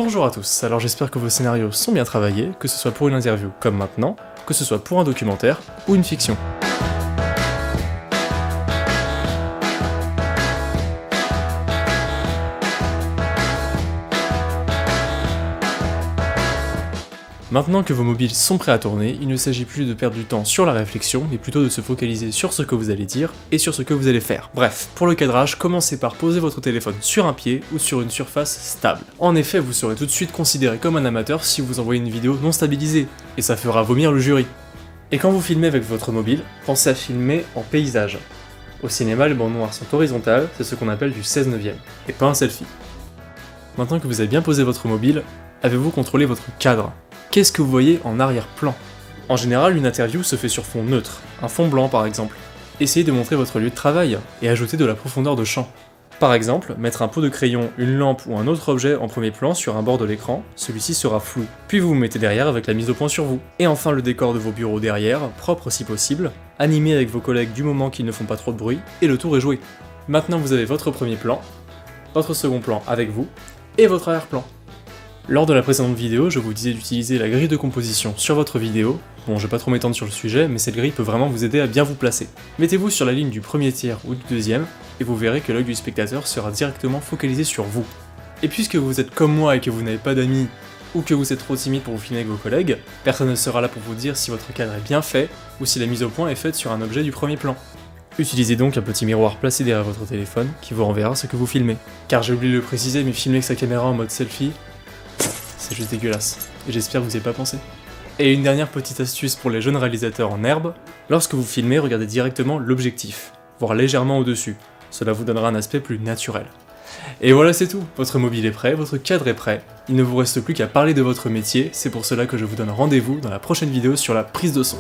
Bonjour à tous, alors j'espère que vos scénarios sont bien travaillés, que ce soit pour une interview comme maintenant, que ce soit pour un documentaire ou une fiction. Maintenant que vos mobiles sont prêts à tourner, il ne s'agit plus de perdre du temps sur la réflexion, mais plutôt de se focaliser sur ce que vous allez dire et sur ce que vous allez faire. Bref, pour le cadrage, commencez par poser votre téléphone sur un pied ou sur une surface stable. En effet, vous serez tout de suite considéré comme un amateur si vous envoyez une vidéo non stabilisée, et ça fera vomir le jury. Et quand vous filmez avec votre mobile, pensez à filmer en paysage. Au cinéma, les bandes noires sont horizontales, c'est ce qu'on appelle du 16/9, et pas un selfie. Maintenant que vous avez bien posé votre mobile, avez-vous contrôlé votre cadre ? Qu'est-ce que vous voyez en arrière-plan ? En général, une interview se fait sur fond neutre, un fond blanc par exemple. Essayez de montrer votre lieu de travail et ajouter de la profondeur de champ. Par exemple, mettre un pot de crayon, une lampe ou un autre objet en premier plan sur un bord de l'écran, celui-ci sera flou. Puis vous vous mettez derrière avec la mise au point sur vous. Et enfin le décor de vos bureaux derrière, propre si possible, animé avec vos collègues du moment qu'ils ne font pas trop de bruit, et le tour est joué. Maintenant vous avez votre premier plan, votre second plan avec vous, et votre arrière-plan. Lors de la précédente vidéo, je vous disais d'utiliser la grille de composition sur votre vidéo. Bon, je vais pas trop m'étendre sur le sujet, mais cette grille peut vraiment vous aider à bien vous placer. Mettez-vous sur la ligne du premier tiers ou du deuxième, et vous verrez que l'œil du spectateur sera directement focalisé sur vous. Et puisque vous êtes comme moi et que vous n'avez pas d'amis, ou que vous êtes trop timide pour vous filmer avec vos collègues, personne ne sera là pour vous dire si votre cadre est bien fait, ou si la mise au point est faite sur un objet du premier plan. Utilisez donc un petit miroir placé derrière votre téléphone, qui vous renverra ce que vous filmez. Car j'ai oublié de le préciser, mais filmer avec sa caméra en mode selfie, c'est juste dégueulasse, et j'espère que vous n'y avez pas pensé. Et une dernière petite astuce pour les jeunes réalisateurs en herbe, lorsque vous filmez, regardez directement l'objectif, voire légèrement au-dessus, cela vous donnera un aspect plus naturel. Et voilà, c'est tout, votre mobile est prêt, votre cadre est prêt, il ne vous reste plus qu'à parler de votre métier, c'est pour cela que je vous donne rendez-vous dans la prochaine vidéo sur la prise de son.